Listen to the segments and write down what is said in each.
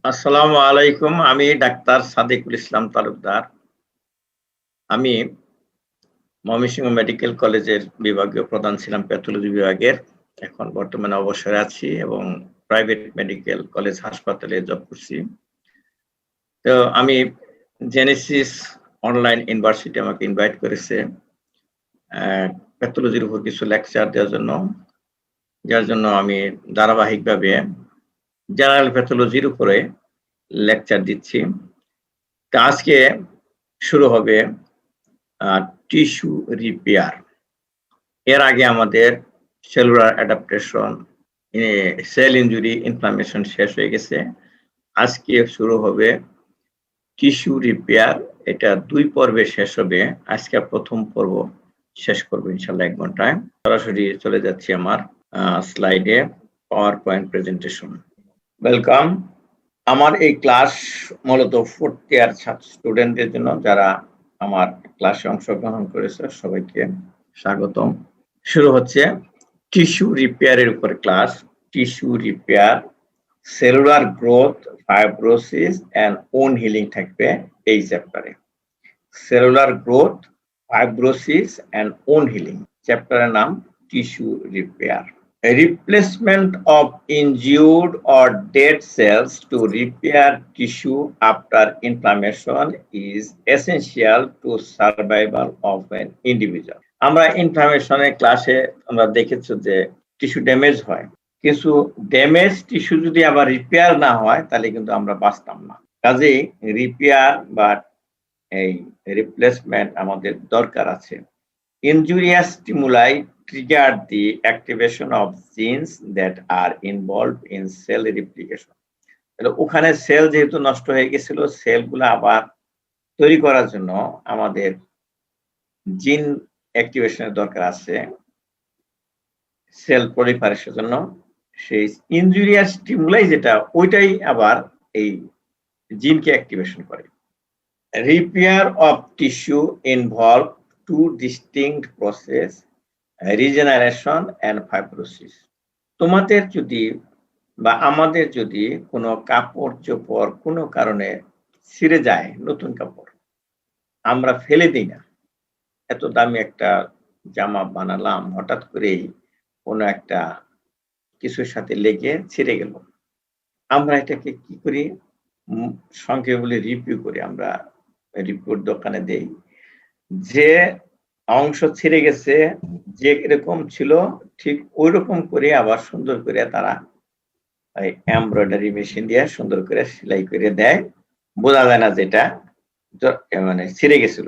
আসসালামু আলাইকুম। আমি ডাক্তার সাদেকুল ইসলাম তালুকদার। আমি ময়মনসিংহ মেডিকেল কলেজের বিভাগীয় প্রধান ছিলাম প্যাথোলজি বিভাগের। এখন বর্তমানে অবসরে আছি এবং প্রাইভেট মেডিকেল কলেজ হাসপাতালে জব করছি। তো আমি জেনেসিস অনলাইন ইউনিভার্সিটি আমাকে ইনভাইট করেছে প্যাথোলজির উপর কিছু লেকচার দেওয়ার জন্য। যার জন্য আমি ধারাবাহিকভাবে জেনারেল প্যাথোলজির উপরে লেকচার দিচ্ছি। তো আজকে শুরু হবে টিস্যু রিপেয়ার। এর আগে আমাদের cellular adaptation, sell injury, inflammation শেষ হয়ে গেছে। আজকে শুরু হবে টিস্যু রিপেয়ার। এটা ২ পর্বে শেষ হবে। আজকে প্রথম পর্ব শেষ করব ইনশাআল্লাহ ১ ঘন্টায়। সরাসরি চলে যাচ্ছি আমার স্লাইডে, পাওয়ার পয়েন্ট প্রেজেন্টেশন। ওয়েলকাম। আমার এই ক্লাস মূলত 4th ইয়ার স্টুডেন্টদের জন্য, যারা আমার ক্লাসে অংশগ্রহণ করেছে সবাইকে স্বাগতম। শুরু হচ্ছে টিস্যু রিপেয়ারের উপর class. Tissue repair, cellular growth, fibrosis and wound healing থাকবে এই চ্যাপ্টারে। Cellular growth, fibrosis and wound healing, চ্যাপ্টারের নাম tissue repair. Replacement of injured or dead cells to repair tissue after inflammation is essential to survival of an individual. আমরা ইনফ্লামেশনের ক্লাসে আমরা দেখেছি যে টিস্যু ড্যামেজ হয়, কিছু ড্যামেজ টিস্যু যদি আবার রিপেয়ার না হয় তাহলে কিন্তু আমরা বাঁচতাম না। কাজেই রিপেয়ার বা এই রিপ্লেসমেন্ট আমাদের দরকার আছে। Injurious stimuli trigger the activation of genes that are involved in cell replication. ওখানে সেল যেহেতু নষ্ট হয়ে গেছিল, সেলগুলো আবার তৈরি করার জন্য আমাদের জিন অ্যাক্টিভেশনের দরকার আছে সেল প্রলিফারেশনের জন্য। সেই ইনজুরিয়াস স্টিমুলাই যেটা, ওইটাই আবার এই জিনকে অ্যাক্টিভেশন করে। Repair of tissue involve two distinct process, regeneration and fibrosis. তোমাদের যদি বা আমাদের যদি কোনো কাপড় চোপড় কোনো কারণে ছিঁড়ে যায়, নতুন কাপড় আমরা ফেলে দিই না। এত দামি একটা জামা বানালাম, হঠাৎ করেই কোনো একটা কিছুর সাথে লেগে ছিঁড়ে গেল, আমরা এটাকে কি করি, সংক্ষেপে বলি রিপিউ করি। আমরা রিপিউর দোকানে দেই। যে অংশ ছিঁড়ে গেছে, যে এরকম ছিল ঠিক ওই রকম করে আবার সুন্দর করে তারা এমব্রয়ডারি মেশিন দিয়ে সুন্দর করে সেলাই করে দেয়, বোঝা যায় না যেটা মানে ছিঁড়ে গেছিল।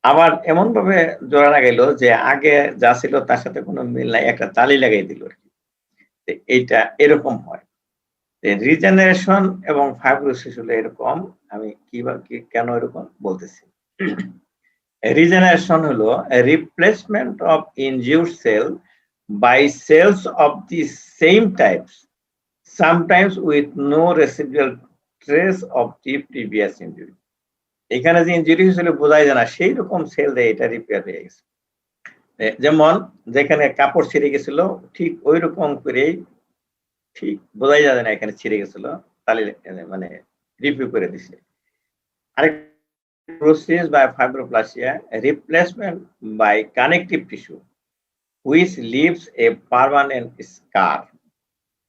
আবার এমন ভাবে জোড়া লাগাইলো যে আগে যা ছিল তার সাথে কোনো মিল নাই, একটা তালি লাগাই দিল আর কি। এইটা এরকম হয়। রিজেনারেশন এবং ফাইব্রোসিস হলো এরকম। আমি কেন এরকম বলতেছি। Regeneration হলো a replacement of injured cell by cells of the same types, sometimes with no residual trace of the previous injury. এখানে যে ইনজুরি হয়েছিল বোঝাই যায় না, সেই রকম সেল দিয়ে এটা রিপেয়ার হয়ে গেছে। যেমন যেখানে কাপড় ছিঁড়ে গেছিল ঠিক ওই রকম করেই, ঠিক বোঝাই যায় না এখানে ছিঁড়ে গেছিল, তাহলে মানে রিপিউ করে দিছে। আরেক process by fibroplasia, replacement by connective tissue, which leaves a permanent scar.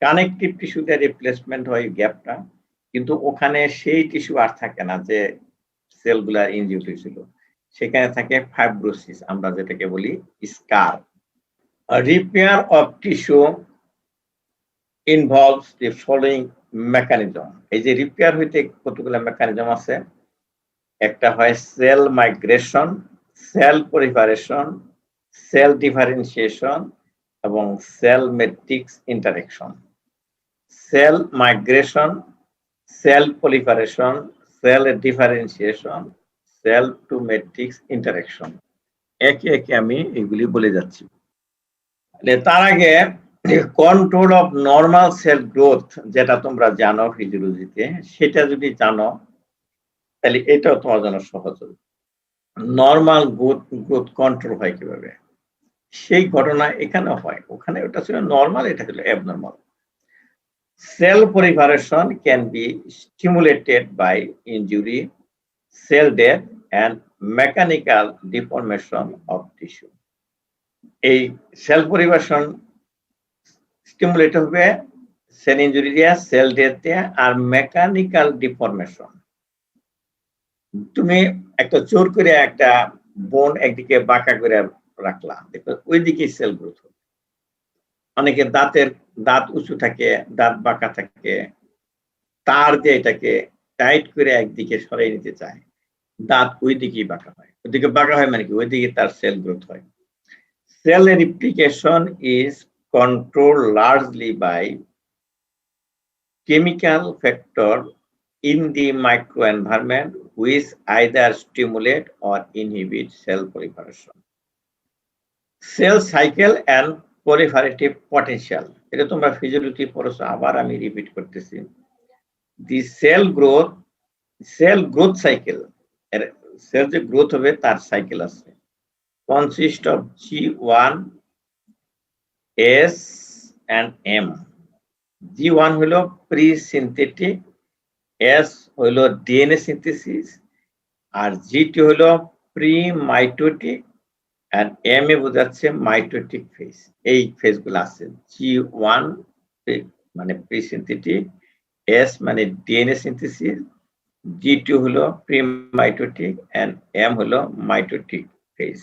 Connective টিস্যুতে রিপ্লেসমেন্ট হয় গ্যাপটা, কিন্তু ওখানে সেই টিস্যু আর থাকে না যে সেলগুলা ইনজিউর হয়েছিল, সেখানে থাকে ফাইব্রোসিস, আমরা যেটাকে বলি scar. Repair of tissue involves the following mechanism. এই যে রিপেয়ার হইতে কতগুলো মেকানিজম আছে। একটা হয় cell migration, cell proliferation, cell differentiation এবং cell matrix interaction. Cell migration, cell proliferation, cell differentiation, cell to matrix interaction, একে একে আমি এগুলি বলে যাচ্ছি। তার আগে control of normal cell growth, যেটা তোমরা জানো ফিজিওলজিতে, সেটা যদি জানো তাহলে এটাও তোমার জন্য সহজ হবে। নর্মাল গ্রোথ কন্ট্রোল হয় কিভাবে, সেই ঘটনা এখানে হয়। ওখানে ওটা ছিল নর্মাল, এটা ছিল abnormal. Cell proliferation can be stimulated by injury, cell death, and mechanical deformation of tissue. এই সেল পরিবেশন স্টিমুলেট হবে সেল ইনজুরি দিয়ে, সেল ডেথ দিয়ে, আর মেকানিক্যাল ডিফরমেশন। তুমি একটা জোর করে একটা বোন একদিকে বাঁকা করে রাখলা, দেখো ওইদিকে সেল গ্রোথ হবে। অনেকে দাঁত উঁচু থাকে, দাঁত বাঁকা থাকে, তার দিয়ে এটাকে টাইট করে একদিকে সরিয়ে নিতে চায়, দাঁত ওই দিকেই বাঁকা হয়। ওইদিকে বাঁকা হয় মানে কি, ওইদিকে তার সেল গ্রোথ হয়। Cell replication is controlled largely by chemical factor in the microenvironment which either stimulate or inhibit cell proliferation. Cell cycle and proliferative potential. এটা তোমরা ফিজিওলজি পড়ছো, আবার আমি রিপিট করতেছি। The cell growth cycle, cell যে growth হবে তার cycle আছে, consist of G1, S and M. G1 হলো প্রি-সিনথেটিক, S হলো ডিএনএ সিনথেসিস, আর G2 হলো প্রি-মাইটোটিক, আর M এ বোঝাচ্ছে মাইটোটিক ফেজ। এই ফেজগুলো আছে। G1 মানে প্রি-সিনথেটিক, S মানে ডিএনএ সিনথেসিস, G2 হলো প্রি-মাইটোটিক, and M হলো mitotic phase.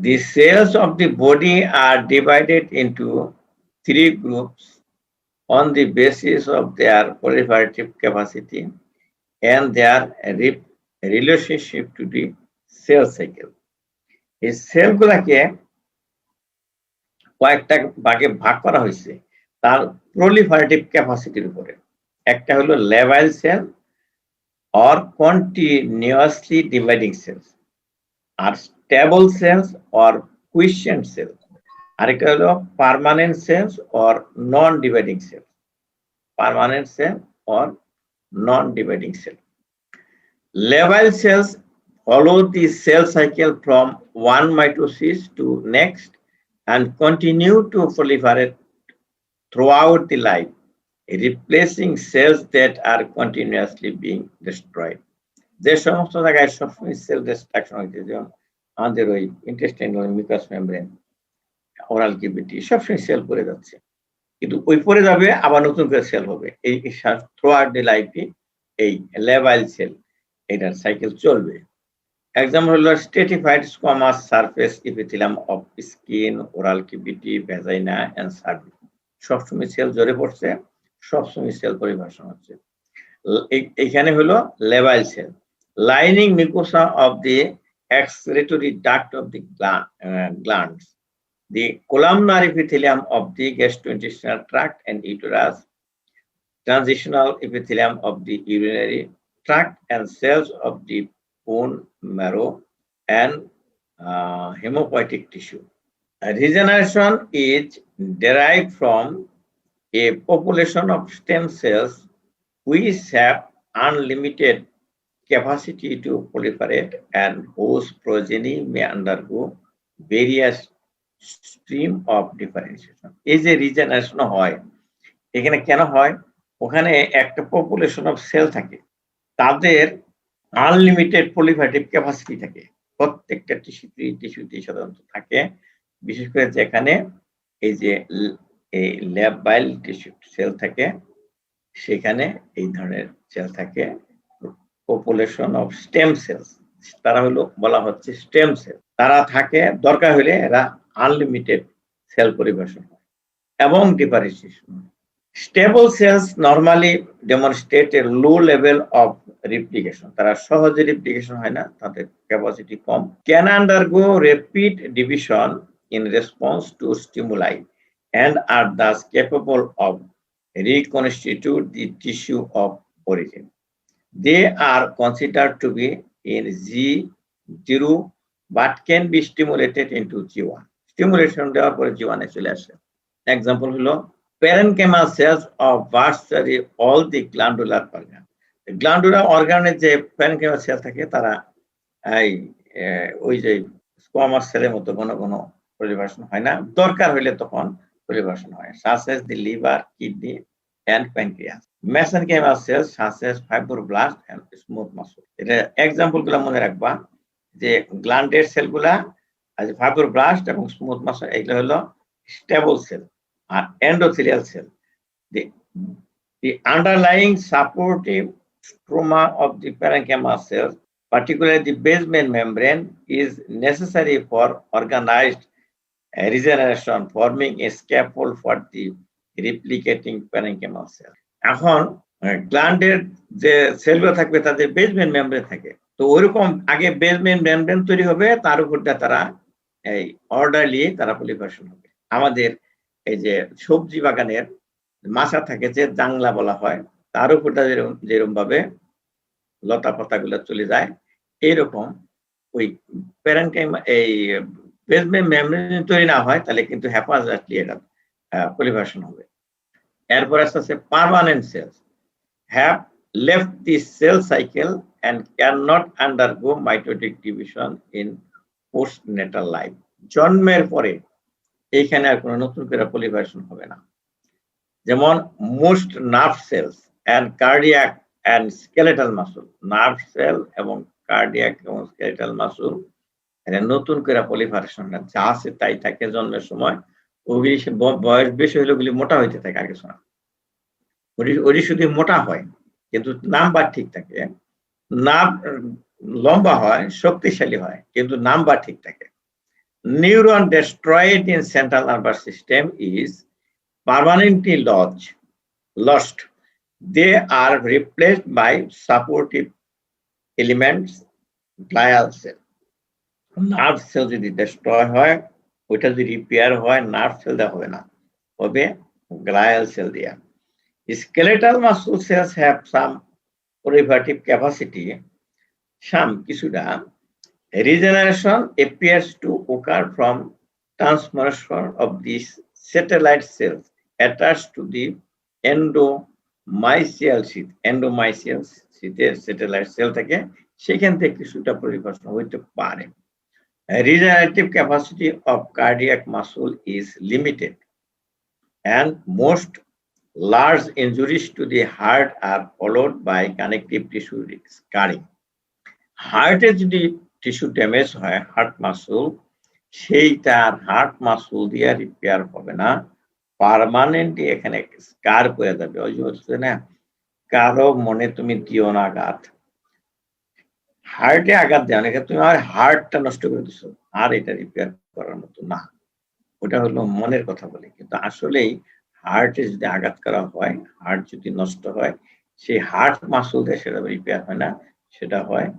The cells of the body are divided into 3 groups on the basis of their proliferative capacity and their relationship to the cell cycle. এই সেলগুলোকে কয়েকটা ভাগে ভাগ করা হয়েছে তার proliferative ক্যাপাসিটির উপরে। একটা হলো লেভাইল cell or continuously dividing cells, আর stable cells or quiescent cells, আরেকটা হলো permanent cells or non-dividing cells. Permanent cell or non-dividing cell. Labile cells follow the cell cycle from one mitosis to next and continue to proliferate throughout the life, replacing cells that are continuously being destroyed. যে সমস্ত জায়গায় সবসময় sell distraction হয়েছে, যেমন আমাদের ওই intestinal mucous membrane, oral cavity, সবসময় cell পড়ে যাচ্ছে, কিন্তু ওই পরে যাবে আবার নতুন করে সেল হবে। এই থ্রুআউট দি লাইফে এই লেভাইল সেল এটার সাইকেল চলবে। এক্সাম্পল হলো stratified squamous surface epithelium of skin, oral cavity, vagina and cervix. সবসময় সেল জড়ে পড়ছে, সবসময় সেল পরিভাষণ হচ্ছে। এখানে হলো লেভাইল cell. Lining mucosa of the excretory duct of the glands, the columnar epithelium of the gastrointestinal tract and uterus, transitional epithelium of the urinary tract, and cells of the bone marrow and hemopoietic tissue. Regeneration is derived from a population of stem cells which have unlimited capacity to proliferate and whose progeny may undergo various stream of differentiation. এই যে regeneration হয়, এখানে কেন হয়, ওখানে একটা population of sell থাকে, তাদের আনলিমিটেড প্রলিফারেটিভ ক্যাপাসিটি থাকে, প্রত্যেকটা টিস্যুতে সাধারণত থাকে, বিশেষ করে যেখানে এই যে এই ল্যাবাইল টিস্যু সেল থাকে সেখানে এই ধরনের সেল থাকে, পপুলেশন অফ স্টেম সেলস, তারা হলো বলা হচ্ছে স্টেম সেল। তারা থাকে, দরকার হলে এরা আনলিমিটেড সেল পরিবেশন হয় এবং differentiation. Stable cells normally demonstrate a low level of replication, তারা সহজে রিপ্লিকেশন হয় না, তাদের ক্যাপাসিটি কম। Can undergo rapid division in response to stimuli and are thus capable of reconstitute the tissue of origin. They are considered to be in G0 but can be stimulated into G1. Stimulation দেওয়ার পরে G1 এ চলে আসে। Example হলো parenchymal cells of virtually all the glandular organ. Glandular অর্গানের যে parenchymal sell থাকে তারা ওই যে স্কোয়ামাস সেলের মতো ঘন ঘন পরিবেশন হয় না, দরকার হলে তখন পরিবেশন হয়, such as the liver, kidney and pancreas. Mesenchymal cells such as fibroblast and smooth muscle. এটা এক্সাম্পল গুলা মনে রাখবা যে গ্ল্যান্ডের সেলগুলা ফাইব্রোব্লাস্ট এবং স্মুথ মাসল এগুলো হলো স্টেবল সেল আর endothelial cell. The underlying supportive stroma of the parenchymal cells, particularly the basement membrane, is necessary for organized regeneration, forming a scaffold for the replicating parenchymal cell. এখন গ্ল্যান্ডের যে সেলগুলো থাকবে তাদের basement membrane থাকে, তো ওইরকম আগে বেসমেন্ট মেমব্রেন তৈরি হবে, তার উপর তারা এই অর্ডারলি তারা পলিফারেশন হবে। আমাদের এই যে সবজি বাগানের মাছা থাকে যে জাংলা বলা হয়, তার উপরটা যেরকম ভাবে লতা পাতাগুলো চলে যায়, এইরকম ওই প্যারেনকাইমা এই বেসমেন্ট মেমব্রেন তৈরি না হয় তাহলে কিন্তু হ্যাপাজার্টলি এটা পলিফারেশন হবে। এরপর আসছে permanent cells have left the cell cycle and cannot undergo mitotic division in postnatal life. জন্মের পরে এইখানে আর কোনো নতুন করে পলিফারেশন হবে না। যেমন most nerve cells and cardiac and skeletal muscle, nerve cell এবং কার্ডিয়াক এবং স্কেলেটাল মাসল এটা নতুন করে পলিফারেশন না, যা আছে তাই থাকে জন্মের সময়। ওগুলি বয়স বেশি হলে ওগুলি মোটা হইতে থাকে, আর কিছু না। ওটি শুধু মোটা হয় কিন্তু নাম্বার ঠিক থাকে, নার্ভ লম্বা হয়, শক্তিশালী হয়, কিন্তু নাম্বার ঠিক থাকে। Neuron destroyed in central nervous system is permanently lost. They are replaced by supportive elements, glial cell. Nerve cell যদি destroy হয়, ওইটা যদি রিপেয়ার হয়, নার্ভ সেল দেওয়া হবে না, হবে গ্লায়াল সেল দিয়া। Skeletal muscle cells have some proliferative capacity, some কিছুটা। Regeneration appears to occur from transformation of these satellite cells attached to the endomysial sheath. Endomysial sheath satellite cell থাকে, সেখান থেকে কিছুটা পরিবর্তন হইতে পারে। Regenerative capacity of cardiac muscle is limited, and most large injuries to the heart are followed by connective tissue scarring. হার্টের যদি tissue damage হয়, হার্ট মাসল, সেইটা হার্ট মাসল দিয়ে রিপেয়ার হবে না, পার্মানেন্টলি এখানে স্কার করে যাবে। ওই যে হচ্ছে না, কারো মনে তুমি দিও না আঘাত, হার্টে আঘাত দেওয়া না, তুমি আমার হার্টটা নষ্ট করে দিছো, আর এটা রিপেয়ার করার মতো না। ওটা হলো মনের কথা বলে, কিন্তু আসলেই হার্টে যদি আঘাত করা হয়, হার্ট যদি নষ্ট হয়, সেই হার্ট মাসল দিয়ে সেটা রিপেয়ার হয় না, সেটা হয়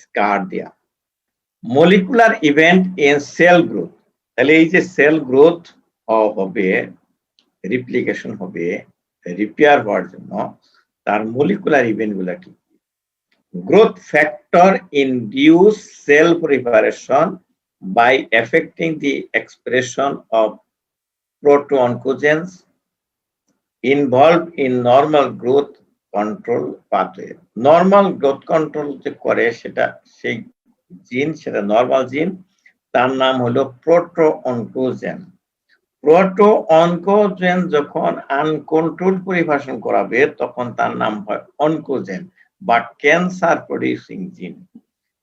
স্কার দেয়া। Molecular event in cell growth, তাহলে এই যে সেল গ্রোথ হবে, রিপ্লিকেশন হবে, রিপেয়ার হওয়ার জন্য তার মলিকুলার ইভেন্ট গুলা কি? Growth factor induce cell proliferation by affecting the expression of proto-oncogenes involved in normal growth control pathway. Normal growth control যে করে সেটা সেই জিন, সেটা নর্মাল জিন, তার নাম হলো প্রোটো-অনকোজেন। প্রোটো-অনকোজেন যখন আনকন্ট্রোল পরিভাষণ করাবে তখন তার নাম হয় অনকোজেন বা ক্যান্সার প্রডিউসিং জিন।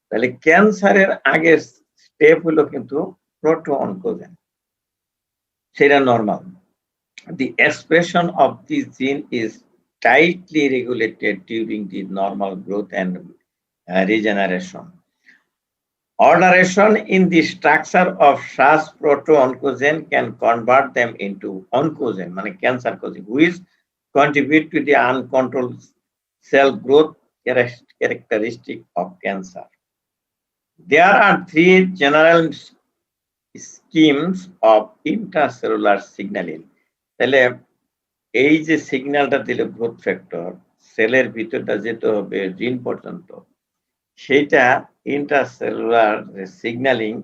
তাহলে ক্যান্সারের আগের স্টেপ হলো কিন্তু প্রোটো-অনকোজেন, সেটা normal. The expression of this gene is tightly regulated during the normal growth and regeneration. Alteration in the structure of such proto-oncogene can convert them into oncogene, মানে cancer causing, which contribute to the uncontrolled cell growth characteristic of cancer. There are three general schemes of intracellular signaling. তাহলে এই যে সিগন্যালটা দিলে growth factor সেলের ভিতরটা যেতে হবে জিন পর্যন্ত, সেইটা ইন্ট্রাসেলুলার সিগন্যালিং,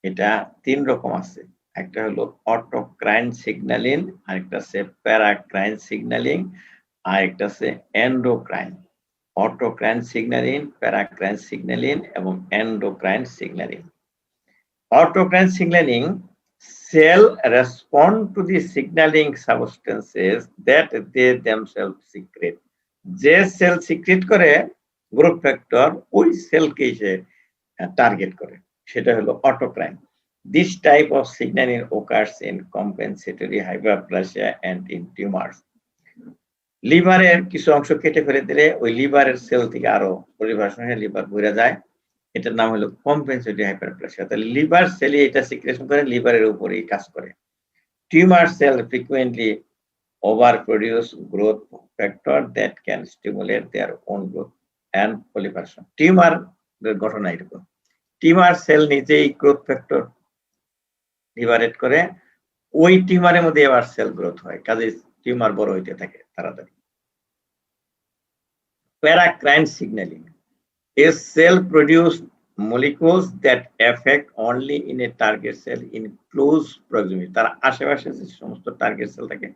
এটা তিন রকম আছে। একটা হলো অটোক্রাইন সিগন্যালিং, আরেকটা আছে প্যারাক্রাইন সিগন্যালিং, আরেকটা আছে endocrine. Autocrine signalling, paracrine signalling এবং endocrine signalling. Autocrine signalling cell respond to the signaling substances that they themselves secrete. যে সেল সিক্রেট করে গ্রোথ ফ্যাক্টর ওই সেলকে সে টার্গেট করে, সেটা হলো অটোক্রাইন। This type of signaling occurs in compensatory hyperplasia and in tumors. লিভারের কিছু অংশ কেটে ফেলে দিলে ওই লিভারের সেল থেকে আরো পরিভাষণ হয়ে লিভার ভরে যায়, এটার নাম হলো কম্পেনসেটরি হাইপারপ্লাসিয়া। তাহলে লিভার সেলে এটা সিক্রেশন করে, লিভারের উপরেই কাজ করে। Tumour cell frequently overproduce growth factor that can stimulate their own growth and proliferation. Tumour ঘটনা এরকম, টিউমার সেল নিজেই গ্রোথ ফ্যাক্টর লিভারেট করে, ওই টিউমারের মধ্যে আবার সেল গ্রোথ হয়, কাজে টিউমার বড় হইতে থাকে তাড়াতাড়ি। প্যারাক্রাইন signalling, a cell produce molecules that affect only in a target cell in close proximity, তার আশেপাশে যে সমস্ত টার্গেট সেল থাকে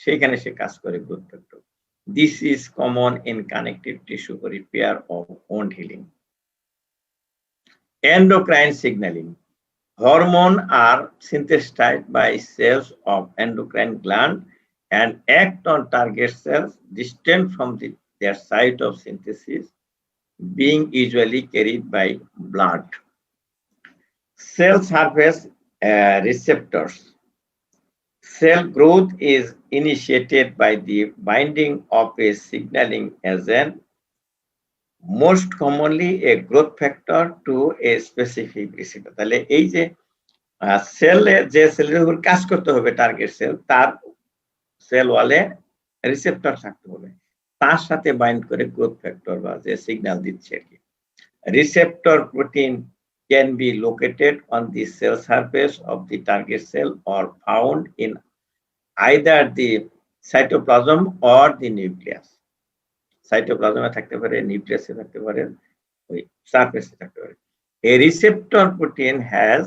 সেখানে সে কাজ করে growth factor. This is common in connective tissue repair or wound healing. Endocrine signaling, hormone are synthesized by cells of endocrine gland and act on target cells distant from their site of synthesis, being usually carried by blood. Cell surface receptors. Cell growth is initiated by the binding of a signaling agent, most commonly a growth factor, to a specific receptor. তাহলে এই যে সেলে যে সেলের উপর কাজ করতে হবে টার্গেট সেল, তার সেল ওয়ালে রিসেপ্টর থাকতে হবে, তার সাথে বাইন্ড করে গ্রোথ ফ্যাক্টর বা যে সিগন্যাল দিচ্ছে আর কি। Receptor protein can be located on the cell surface of the target cell or found in either the cytoplasm or the nucleus. সাইটোপ্লাজমে থাকতে পারে, নিউক্লিয়াসে থাকতে পারে, ওই সারফেসে থাকতে পারে। A receptor protein has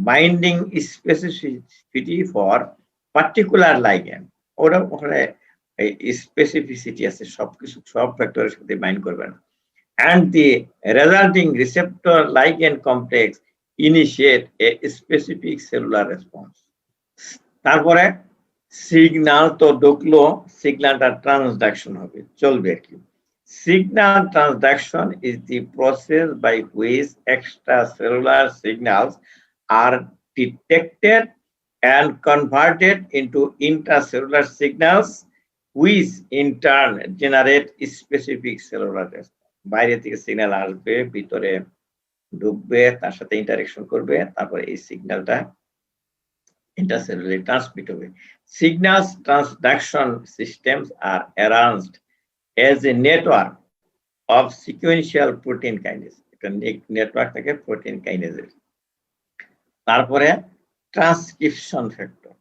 binding specificity for particular ligand, ওরা ওখানে স্পেসিফিসিটি আছে, সবকিছু সব ফ্যাক্টরের সাথে বাইন্ড করবে না। And the resulting receptor ligand complex initiate a specific cellular response. তারপরে সিগন্যাল তো ঢুকলো, সিগন্যালটা ট্রান্সডাকশন হবে, চলবে আর কি। Signal transduction is the process by which extracellular signals are detected and converted into intracellular signals, which in turn generate specific cellular response. বাইরে থেকে signal আসবে, ভিতরে ঢুকবে, তার সাথে ইন্টারেকশন করবে, তারপরে এই সিগন্যালটা ইন্টারসেলুলারলি ট্রান্সমিট হবে। Signals transduction systems are arranged as a network of sequential protein kinase, একটা নেটওয়ার্ক থাকে প্রোটিন কাইনেজের। তারপরে transcription factor,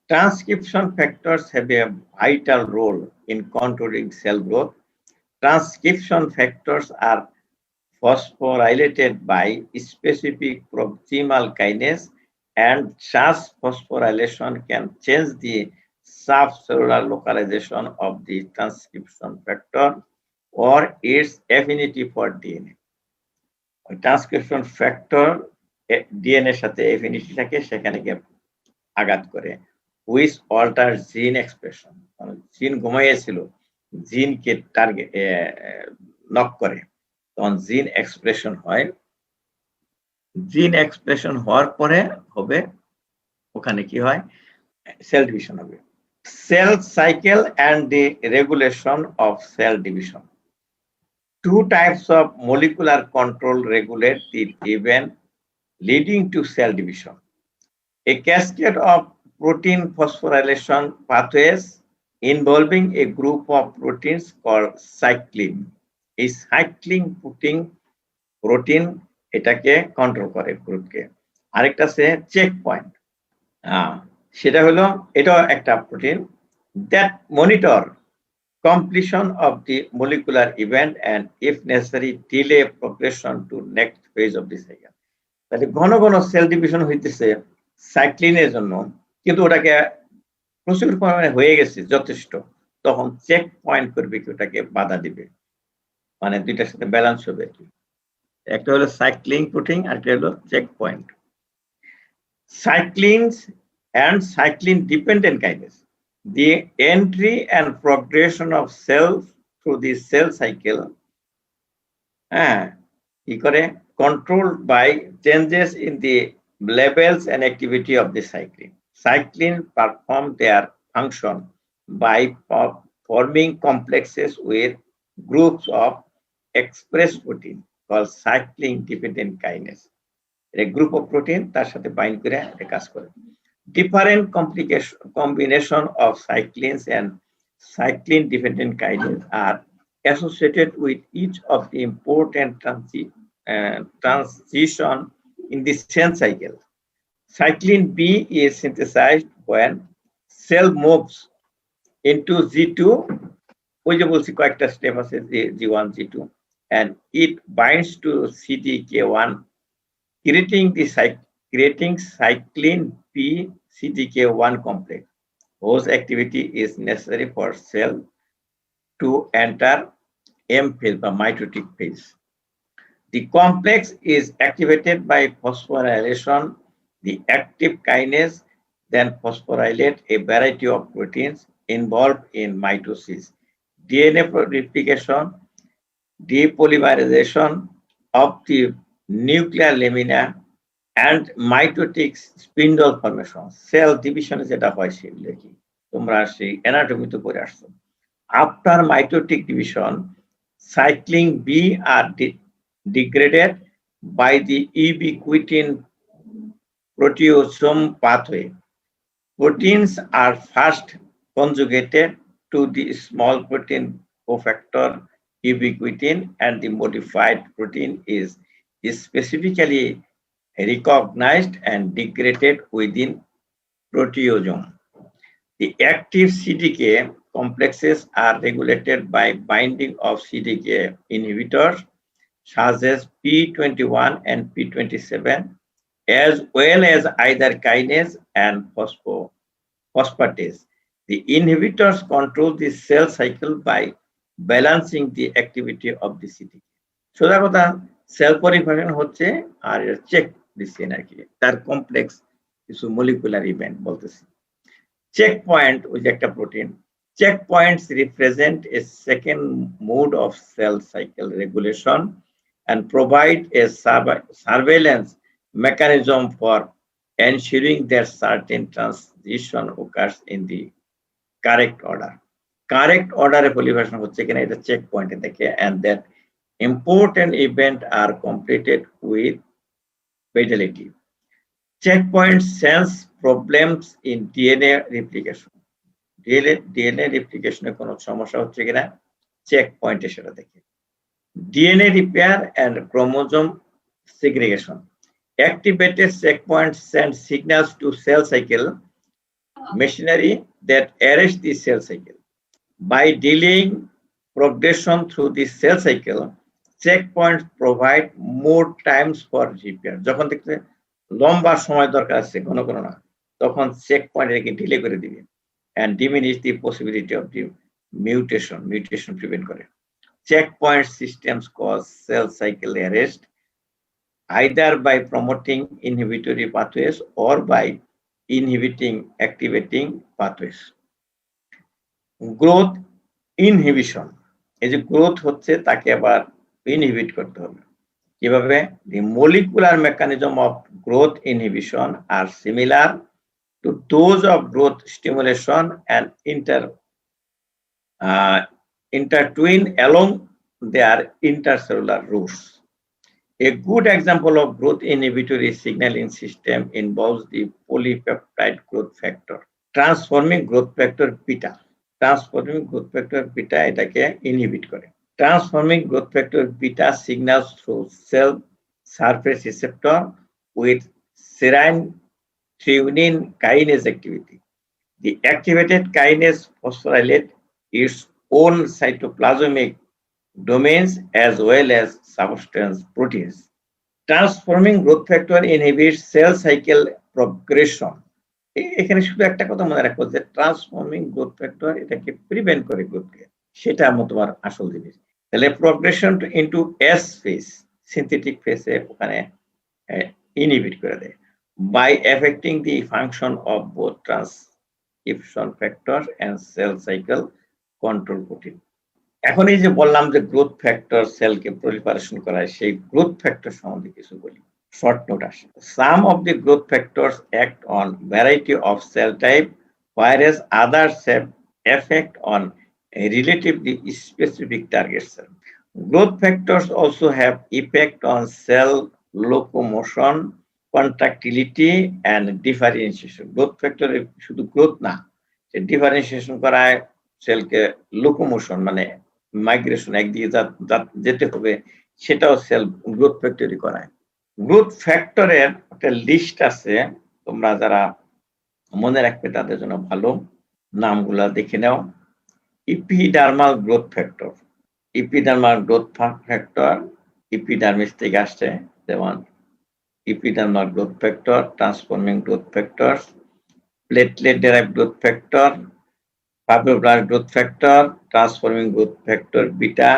transcription factors have a vital role in controlling cell growth. Transcription factors are phosphorylated by specific proximal kinase, and such phosphorylation can change the subcellular localization of the transcription factor or its affinity for DNA. Transcription factor DNA সাথে affinity থাকে, সেখানে গিয়ে আঘাত করে, which alters gene expression, জিন ঘুমাইয়েছিল, জিনকে target knock করে, তখন জিন এক্সপ্রেশন হয়। জিন এক্সপ্রেশন হওয়ার পরে হবে ওখানে কি হয়, সেল ডিভিশন হবে। Cell cycle and the regulation of cell division, two types of molecular control regulate the event leading to cell division. A cascade of protein phosphorylation pathways involving a group of proteins called cyclin. এই cycling protein এটাকে control করে গ্রুপকে। আরেকটা আছে check point, সেটা হলো এটাও একটা protein that monitor completion of the molecular event and if necessary delay progression to next phase of the cycle. তাহলে ঘন ঘন সেল ডিভিশন হইতেছে সাইক্লিনের জন্য, কিন্তু ওটাকে প্রচুর পরিমাণে হয়ে গেছে যথেষ্ট, তখন চেক পয়েন্ট করবে কি, ওটাকে বাধা দিবে, মানে দুইটার সাথে ব্যালেন্স হবে কি। একটা হলো সাইক্লিং প্রোটিন আর একটা হলো checkpoint. cyclins and cyclin dependent kinase. The entry and progression of cells through the cell cycle controlled by changes in the levels and activity of the cyclin. Cyclin perform their function by forming complexes with groups of expressed protein called cyclin dependent kinase. A group of protein তার সাথে bind করে কাজ করে. Different combination of cyclins and cyclin dependent kinase are associated with each of the important transition in the cell cycle. Cyclin B is synthesized when cell moves into G2, ওই যে বলছি কয়েকটা step আছে G1, G2, and it binds to CDK1, creating cyclin B CDK1 complex, whose activity is necessary for cell to enter M phase or mitotic phase. The complex is activated by phosphorylation. The active kinase then phosphorylate a variety of proteins involved in mitosis, DNA replication, depolymerization of the nuclear lamina, and mitotic spindle formation. Cell division যেটা হয় সেগুলো কি তোমরা সেই anatomy তো পড়ে আসছো. After mitotic division, cyclin B are degraded by the ubiquitin proteasome pathway. Proteins are first conjugated to the small protein cofactor ubiquitin, and the modified protein is specifically recognized and degraded within proteasome. The active CDK complexes are regulated by binding of CDK inhibitors such as P21 and P27, as well as either kinase and phosphatase. The inhibitors control the cell cycle by balancing the activity of the CDK. সোজা কথা sell পরিভাষণ হচ্ছে আর check দিচ্ছেন আর কি, তার complex কিছু molecular event বলতেছি. Checkpoint ওই যে একটা protein. Checkpoints represent a second mode of cell cycle regulation and provide a surveillance mechanism for ensuring that certain transition occurs in the correct order. Correct order পরিভাষণ হচ্ছে কিনা এটা check পয়েন্টে দেখে, and that important event are completed with fidelity. Checkpoints sense problems in DNA replication. DNA replication এর কোনো সমস্যা হচ্ছে কিনা চেক পয়েন্টে সেটা দেখে. DNA repair and chromosome segregation. Activated checkpoints send signals to cell cycle machinery that arrest the cell cycle. By delaying progression through the cell cycle, checkpoints provide more times for repair. যখন দেখতে লম্বা সময় দরকার আছে কোনো কোনো না, তখন checkpoint এটাকে ডিলে করে দিবে and diminish the possibility of the mutation prevent করে. Checkpoint systems cause cell cycle arrest either by promoting inhibitory pathways or by inhibiting activating pathways. Growth inhibition. এই যে গ্রোথ হচ্ছে তাকে আবার ইনহিবিট করতে হবে কিভাবে? The molecular mechanism of growth inhibition are similar to those of growth stimulation and intertwine along their intercellular routes. A good example of growth inhibitory signaling system involves the polypeptide growth factor, transforming growth factor beta. Transforming growth factor beta এটাকে inhibit করে. Transforming growth factor beta signals through cell surface receptor with serine threonine kinase activity. The activated kinase phosphorylate its own cytoplasmic domains as well as substance proteins. Transforming growth factor inhibits cell cycle progression. এখানে শুধু একটা কথা মনে রাখবো যে transforming growth factor এটাকে prevent করে গ্রোথকে, সেটা তোমার আসল জিনিস। তাহলে progression into S phase synthetic ফেজে ওখানে ইনহিবিট করে দেয়। by affecting the function of both transcription factor and cell cycle control protein. এখন এই যে বললাম যে গ্রোথ ফ্যাক্টর সেলকে প্রলিফারেশন করায়, সেই গ্রোথ ফ্যাক্টর সম্বন্ধে কিছু বলি। শর্ট নোট আসে। Some of the growth factors act on variety of cell type, whereas others have effect on a relatively specific target cell. Growth factors also have effect on cell locomotion, contractility and differentiation. Growth factor শুধু growth না, সে differentiation করায় সেলকে locomotion মানে migration একদিকে যেতে হবে, সেটাও cell growth factory করায়। Growth ফ্যাক্টরের একটা লিস্ট আছে, তোমরা যারা মনে রাখবে তাদের জন্য ভালো, নামগুলা দেখে নাও। Epidermal growth factor, epidermal growth factor epidermis থেকে আসছে, যেমন epidermal growth factor, transforming growth factor, platelet derived growth factor, fibroblast growth factor, transforming growth factor beta,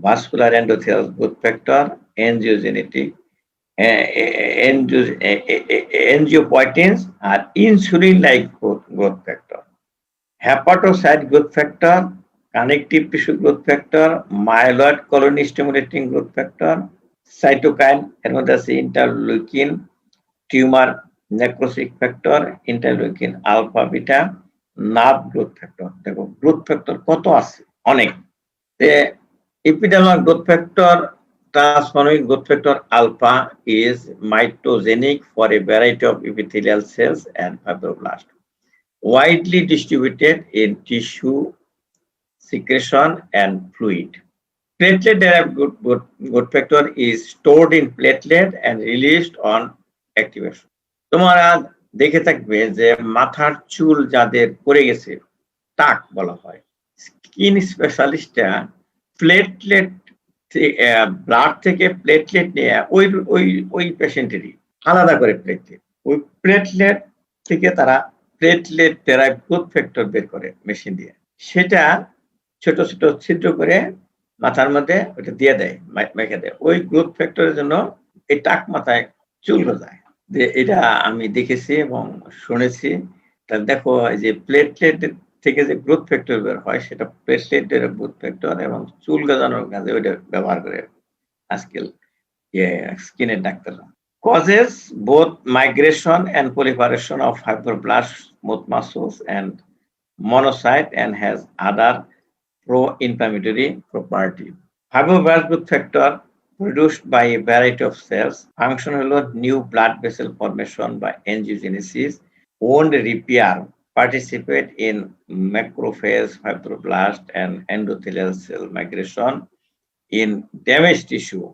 vascular endothelial growth factor, angiogenetic, angiopoietins are insulin-like growth factor. Hepatocyte growth factor, connective tissue growth factor, myeloid colony stimulating growth factor, cytokine, এর মধ্যে আছে interleukin, tumor necrosis factor, interleukin alpha beta, nerve growth factor. দেখো growth factor কত আছে, অনেক। Epidermal growth factor, transforming growth factor alpha is mitogenic for a variety of epithelial cells and fibroblasts, widely distributed in tissue, secretion and fluid. Platelet derived growth factor is stored in platelet and released on activation. তোমরা দেখে থাকবে যে মাথার চুল যাদের পড়ে গেছে, টাক বলা হয়, স্কিন স্পেশালিস্টরা প্লেটলেট ব্লাড থেকে প্লেটলেট নিয়ে ওই পেশেন্টেরই আলাদা করে প্লেটলেট, ওই প্লেটলেট থেকে তারা প্লেটলেট ডেরাইভড গ্রোথ ফ্যাক্টর বের করে মেশিন দিয়ে, সেটা ছোট ছোট ছিদ্র করে মাথার মধ্যে ওটা দিয়ে দেয়, মেখে দেয়। ওই গ্রোথ ফ্যাক্টরের জন্য এই টাক মাথায় চুল গজায়। এটা আমি দেখেছি এবং শুনেছি। তা দেখো যে প্লেটলেট থেকে যে গ্রোথ ফ্যাক্টর বের হয়, সেটা প্লেটলেটের গ্রোথ ফ্যাক্টর এবং চুল গজানোর কাজে ওইটা ব্যবহার করে আজকাল স্কিনের ডাক্তাররা। Causes both migration and proliferation of fibroblast, smooth muscles and monocyte, and has other pro-inflammatory property. Fibroblast growth factor produced by a variety of cells, function হলো new blood vessel formation by angiogenesis, wound repair, participate in macrophage, fibroblast and endothelial cell migration in damaged tissue,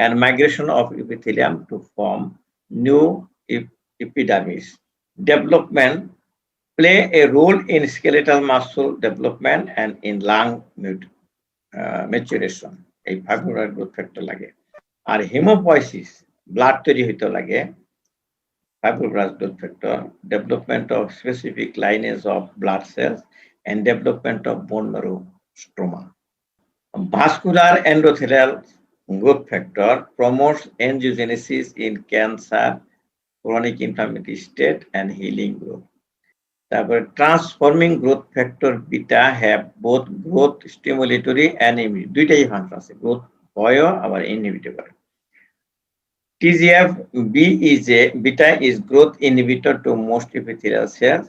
and migration of epithelium to form new epidermis. Development play a role in skeletal muscle development and in lung maturation. এই fibroblast growth factor লাগে। আর হেমোপয়েসিস, blood তৈরি হইতে লাগে, fibroblast growth factor, development of specific lineage of blood cells and development of bone marrow stroma. Vascular endothelial growth factor promotes angiogenesis in cancer, chronic inflammatory state and healing growth. তারপরে transforming growth factor beta have both growth stimulatory and inhibitory, দুইটাই function আছে, growth হয়ও আবার inhibit করে। TGF-B is a beta is growth inhibitor to most epithelial cells.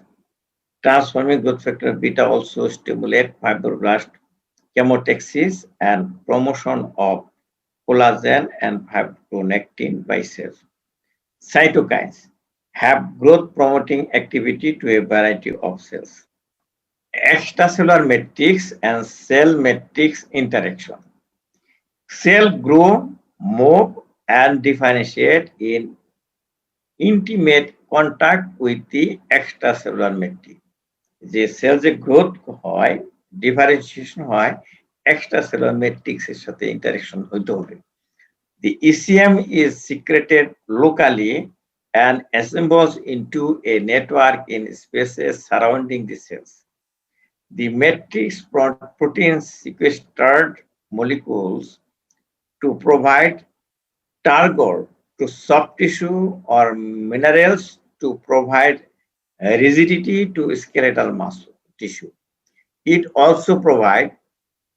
Transforming growth factor beta also stimulate fibroblast chemotaxis and promotion of collagen and fibronectin by cells. Cytokines have growth promoting activity to a variety of cells. Extracellular matrix and cell matrix interaction. Cell grow, move and differentiate in intimate contact with the extracellular matrix. যে sell যে growth হয়, differentiation হয়, extracellular matrix এর সাথে interaction হইতে হবে। The ECM is secreted locally and assembles into a network in spaces surrounding the cells. The matrix proteins sequestered molecules to provide turgor to soft tissue or minerals to provide rigidity to skeletal muscle tissue. It also provides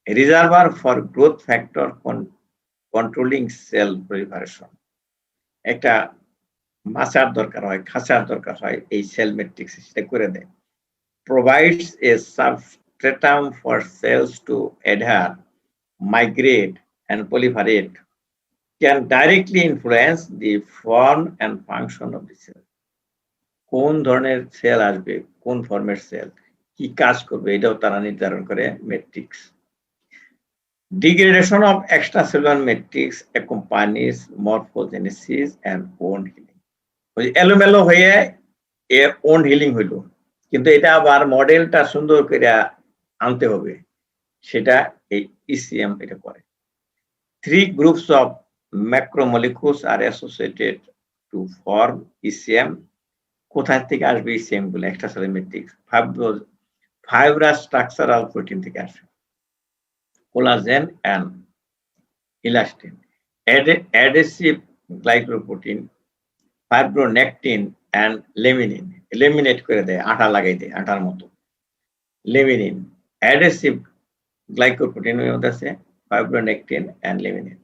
a reservoir for growth factor controlling cell proliferation. একটা মাচার দরকার হয়, খাঁচার দরকার হয়, এই sell matrix সেটা করে দেয়। Provides a substratum for cells to adhere, migrate, and proliferate. Can directly influence the form and function of the cell. কোন ধরনের সেল আসবে, কোন ফর্মের সেল, কি কাজ করবে, এটাও তারা নির্ধারণ করে matrix. Degradation of extracellular matrix accompanies morphogenesis and wound healing. এলোমেলো হয়ে wound healing হইল, কিন্তু এটা আবার মডেলটা সুন্দর করে আনতে হবে, সেটা এই ইসিএম এটা করে। 3 groups of macromolecules are associated to form ECM. কোথা থেকে আসবে ECM গুলো? Extracellular matrix, fibrous structural protein থেকে আসবে, collagen and elastin, adhesive glycoprotein, fibronectin and laminin. Laminate করে দেয়, আঠা লাগাই দেয়, আঠার মতো। লেমিনিন, adhesive glycoprotein এর মধ্যে আছে fibronectin and laminin.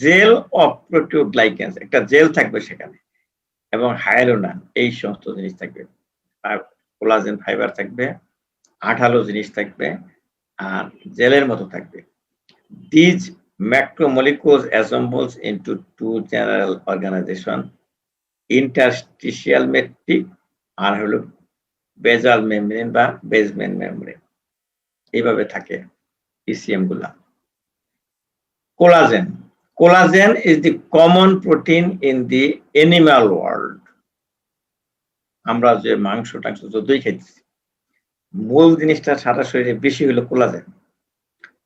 Gel of proteoglycans, একটা জেল থাকবে সেখানে, এবং হায়ালুরোন, এই সমস্ত জিনিস থাকবে। কোলাজেন ফাইবার থাকবে, আঠালো জিনিস থাকবে, আর জেলের মতো থাকবে। These macromolecules assembles into 2 general organization, interstitial matrix আর হলো বেজাল মেমব্রেন বা বেসমেন্ট মেমব্রেন, এইভাবে থাকে ইসিএম গুলা। Collagen, collagen is the common protein in the animal world. আমরা যে মাংস টাংস যতই খাইতেছি, মূল জিনিসটা সারা শরীরে বেশি হলো collagen.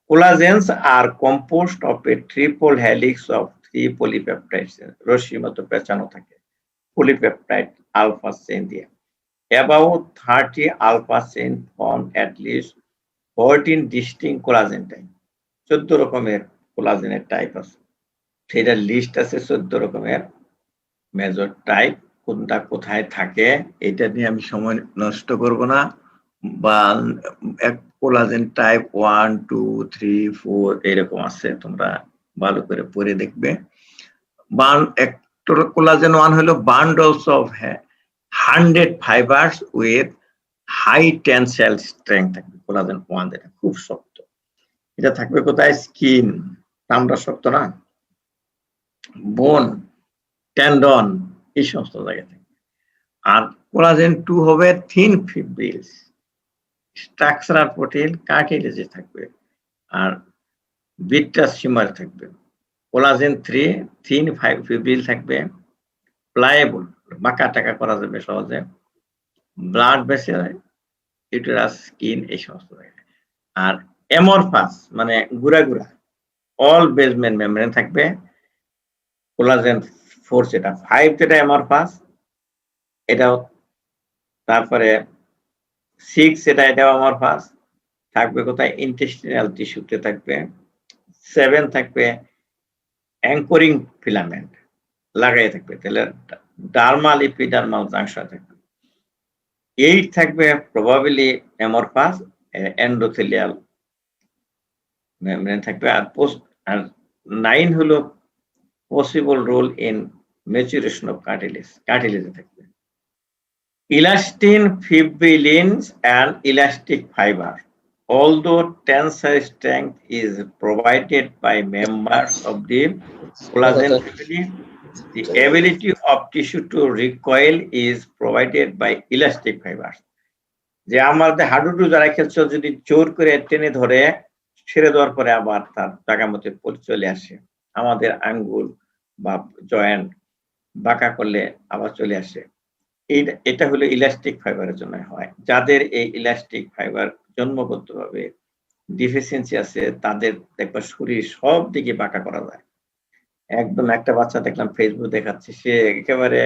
Collagens are composed of a triple helix of 3 polypeptides, রশ্মির মতো পেঁচানো থাকে, polypeptide alpha chain দিয়ে। About 30 alpha chain form at least 14 distinct collagen type. 14 রকমের কোলাজেনের টাইপ আছে, সেটা লিস্ট আছে 14 রকমের মেজর টাইপ। কোনটা কোথায় থাকে এটা নিয়ে আমি সময় নষ্ট করব না, বা কোলাজেন টাইপ 1 2 3 4 এরকম আছে, তোমরা ভালো করে পড়ে দেখবে। কোলাজেন 1 হলো bundles of 100 fibers with high tensile strength থাকবে। কোলাজেন 1 যেটা খুব শক্ত, এটা থাকবে কোথায়? স্কিন, চামড়া শক্ত না, বোন, টেন্ডন, এই সমস্ত জায়গায় থাকবে। আর কোলাজেন 2 হবে থিন ফিব্রিলস, স্ট্রাকচারাল প্রোটিন, কার্টিলেজে থাকবে, আর ভিট্রাস শিমার থাকবে। কোলাজেন 3 থিন ফিব্রিল থাকবে, প্লায়েবল, বাঁকা টাকা করা যাবে সহজে, ব্লাড ভেসেল, ইউটেরাস, স্কিন, এই সমস্ত জায়গায়। আর অ্যামরফাস মানে গুড়া গুড়া, অল বেসমেন্ট মেমব্রেন থাকবে। কোলাজেন 4 যেটা, 5 যেটা অ্যামরফাস, এটাও, তারপরে 6 যেটা, এটাও অ্যামরফাস থাকবে কোথায়? ইন্টেস্টিনাল টিস্যুতে থাকবে। 7 থাকবে অ্যাঙ্করিং ফিলামেন্ট, লাগাই থাকবে, তাহলে ডার্মাল এপিডার্মাল জাংশন থাকবে। 8 থাকবে প্রবাবিলি অ্যামরফাস, এন্ডোথেলিয়াল মেমব্রেন থাকবে। আর 9 হলো possible role in maturation of cartilage, কার্টিলেজে থাকবে। Elastin, fibrillins and elastic fiber. Although tensile strength is provided by members of the collagen family, the ability of tissue to recoil is provided by elastic fibers. যে আমাদের হাডুডু যারা খেলছে, যদি জোর করে টেনে ধরে ছেড়ে দেওয়ার পরে আবার তার জায়গা মতো চলে আসে, আমাদের আঙ্গুল বা জয়েন্ট বাঁকা করলে আবার চলে আসে, এটা হলো ইলাস্টিক ফাইবারের জন্য হয়। যাদের এই ইলাস্টিক ফাইবার জন্মগতভাবে ডিফিসিয়েন্সি আছে, তাদের দেখবা শরীর সব দিকে বাঁকা করা যায়। একদম একটা বাচ্চা দেখলাম ফেসবুক দেখাচ্ছে, সে একেবারে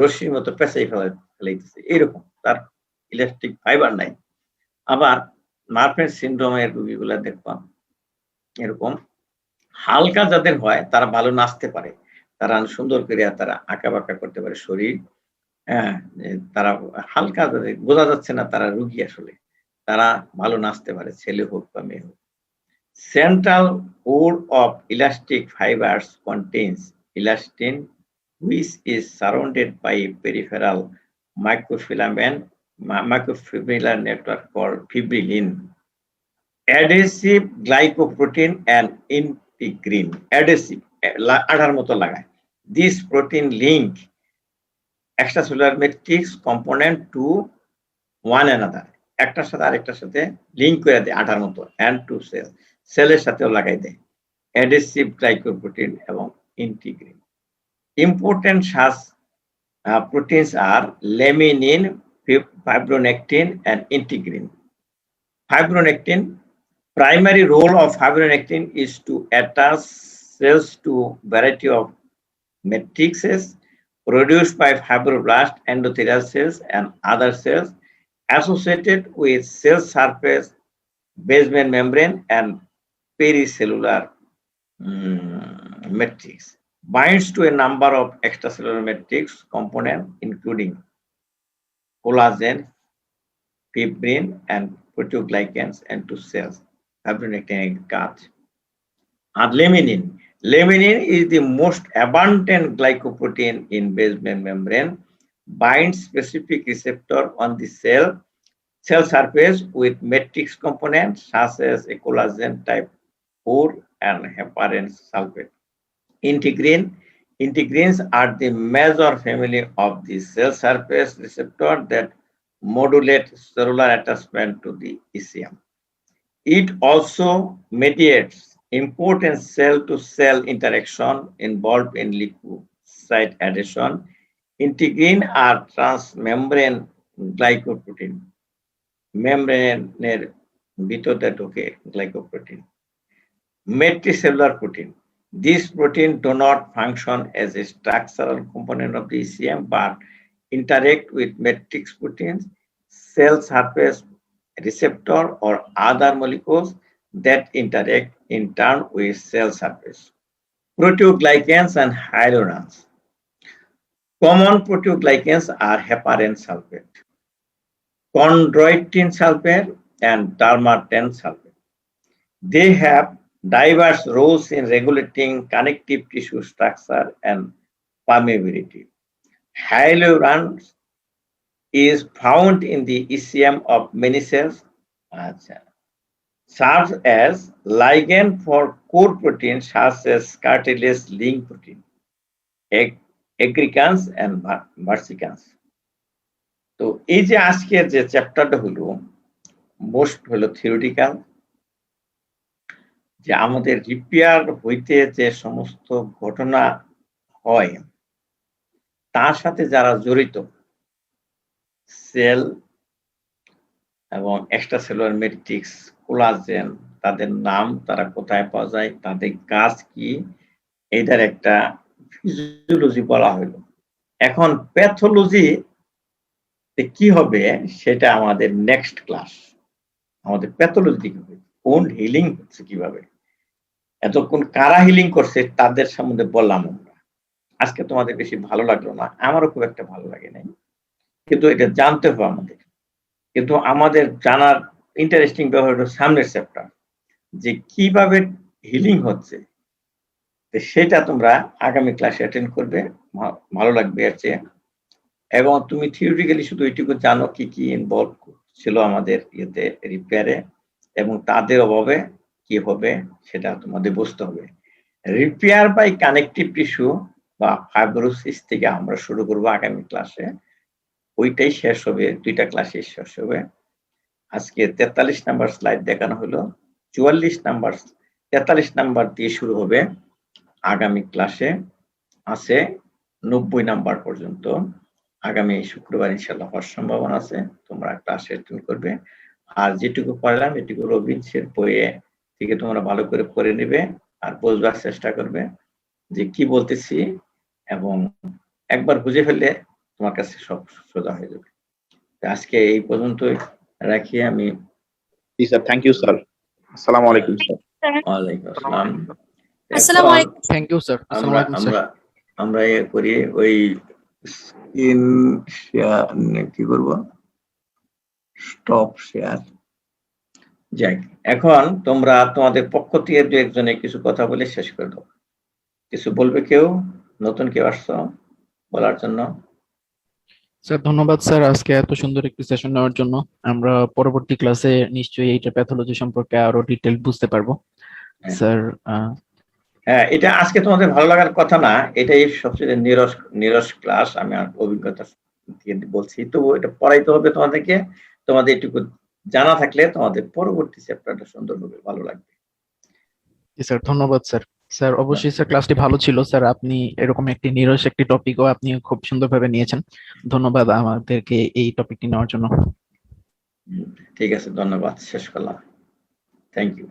রশ্মির মতো পেঁচাই ফেলাইতেছে, এরকম, তার ইলাস্টিক ফাইবার নাই। আবার মার্ফেন সিনড্রোমের রোগীগুলা দেখবা এরকম হালকা যাদের হয়, তারা ভালো নাচতে পারে, তারা সুন্দর করে তারা আঁকা বাঁকা করতে পারে শরীর। হ্যাঁ, তারা হালকা বোঝা যাচ্ছে না তারা রুগী আসলে। তারা ভালো নাচতে পারে, ছেলে হোক বা মেয়ে হোক। Central core of elastic fibers contains elastin, which is surrounded by a peripheral microfibrillar network called fibrillin. Adhesive glycoprotein and integrin. Adhesive, আঠার মতো লাগায়। This protein link extracellular matrix component to one another. একটার সাথে আরেকটার সাথে link করে দেয় আঠার মতো, and to cell. সেলের সাথেও লাগাই দেয়। অ্যাডহেসিভ গ্লাইকোপ্রোটিন এবং integrin. Important such proteins are laminin, fibronectin, and integrin. Fibronectin, primary role of fibronectin is to attach cells to variety of matrices produced by fibroblast, endothelial cells, and other cells associated with cell surface, basement membrane, and pericellular matrix. Binds to a number of extracellular matrix components including collagen, fibrin, and proteoglycans, and to cells. Fibronectin কাজ। আর laminin. Laminin is the most abundant glycoprotein in basement membrane. Binds specific receptor on the cell surface with matrix components such as a collagen type 4 and heparin sulfate. Integrins are the major family of the cell surface receptor that modulate cellular attachment to the ECM. It also mediates important cell-to-cell interaction involved in leukocyte adhesion. Integrin are transmembrane glycoprotein. মেমব্রেনের ভিতরে ঢোকে glycoprotein. Matricellular protein. These proteins do not function as a structural component of the ECM but interact with matrix proteins, cell surface receptor, or other molecules that interact in turn with cell surface. Proteoglycans and hyalurons. Common proteoglycans are heparin sulfate, chondroitin sulfate, and dermatan sulfate. They have diverse roles in regulating connective tissue structure and permeability. Hyalurons is found in the ECM of many cells. Serves as ligand for core proteins such as cartilage link protein, aggregans, and versicans. তো এই যে আজকের যে চ্যাপ্টারটা হলো most হলো theoretical, যে আমাদের রিপেয়ার হইতে যে সমস্ত ঘটনা হয় তার সাথে যারা জড়িত সেল এবং এক্সট্রাসেলুলার ম্যাট্রিক্স, কোলাজেন, তাদের নাম, তারা কোথায় পাওয়া যায়, তাদের কাজ কি, এটার একটা ফিজিওলজি বলা হলো। এখন প্যাথোলজি কি হবে সেটা আমাদের নেক্সট ক্লাস। আমাদের প্যাথোলজি হবে, কোন হিলিং হচ্ছে কিভাবে, এতক্ষণ কারা হিলিং করছে তাদের সম্বন্ধে বললাম আমরা। আজকে তোমাদের বেশি ভালো লাগলো না, আমারও খুব একটা ভালো লাগে নাই, কিন্তু এটা জানতে হবে আমাদের। কিন্তু আমাদের জানার ইন্টারেস্টিং ব্যাপার হলো সামনের চ্যাপ্টার, যে কিভাবে হিলিং হচ্ছে, সেটা তোমরা আগামী ক্লাসে অ্যাটেন্ড করবে, ভালো লাগবে এর চেয়ে। এবং তুমি থিওরিটিক্যালি শুধু এইটুকু জানো কি কি ইনভলভ ছিল আমাদের ইয়েতে রিপেয়ারে, এবং তাদের অভাবে কি হবে সেটা তোমাদের বুঝতে হবে। রিপেয়ার বাই কানেকটিভ টিস্যু বা ফাইব্রোসিস থেকে আমরা শুরু করবো আগামী ক্লাসে, ওইটাই শেষ হবে, দুইটা ক্লাসে শেষ হবে। আজকে 43 নাম্বার স্লাইড দেখানো হলো, 43 নাম্বার দিয়ে শুরু হবে। আগামী ক্লাসে আছে 90 নাম্বার পর্যন্ত। আগামী শুক্রবার ইনশাআল্লাহ হওয়ার সম্ভাবনা আছে, তোমরা ক্লাসে অ্যাটেন্ড করবে। আর যেটুকু পড়লাম এটুকু রবিনসের বইয়ে থেকে তোমরা ভালো করে পড়ে নেবে আর বোঝবার চেষ্টা করবে যে কি বলতেছি, এবং একবার বুঝে ফেললে তোমার কাছে সব সোজা হয়ে যাবে। আজকে এই পর্যন্তই রাখি আমি। জি স্যার, থ্যাংক ইউ স্যার। আসসালামু আলাইকুম স্যার। ওয়ালাইকুম আসসালাম। আসসালামু আলাইকুম। Thank you sir. আসসালামু আলাইকুম স্যার। আমরা আমরা করি ওই স্ক্রিন শেয়ার, কি করব, স্টপ শেয়ার। যাক, এখন তোমরা তোমাদের পক্ষ থেকে দু একজনে কিছু কথা বলে শেষ করে দাও। কিছু বলবে কেউ? নতুন কেউ আসছো বলার জন্য? স্যার ধন্যবাদ স্যার আজকে এত সুন্দর একটি সেশন নেওয়ার জন্য। আমরা পরবর্তী ক্লাসে নিশ্চয়ই এইটা প্যাথোলজি সম্পর্কে আরো ডিটেইল বুঝতে পারবো হ্যাঁ। স্যার। হ্যাঁ, এটা আজকে তোমাদের ভালো লাগার কথা না, এটাই সবচেয়ে নিরস ক্লাস। আমি আমার অভিজ্ঞতা থেকে বলছি, তো এটা পড়াইতে হবে তোমাদেরকে। তোমাদের এটুকু জানা থাকলে তোমাদের পরবর্তী চ্যাপ্টারটা সুন্দরভাবে ভালো লাগবে। স্যার ধন্যবাদ স্যার। স্যার অবশ্যই স্যার ক্লাসটি ভালো ছিল স্যার। আপনি এরকম একটি নিরস একটি টপিকও আপনি খুব সুন্দরভাবে নিয়েছেন। ধন্যবাদ আমাদেরকে এই টপিকটি নেওয়ার জন্য। ঠিক আছে, ধন্যবাদ, শেষ করলাম। Thank you.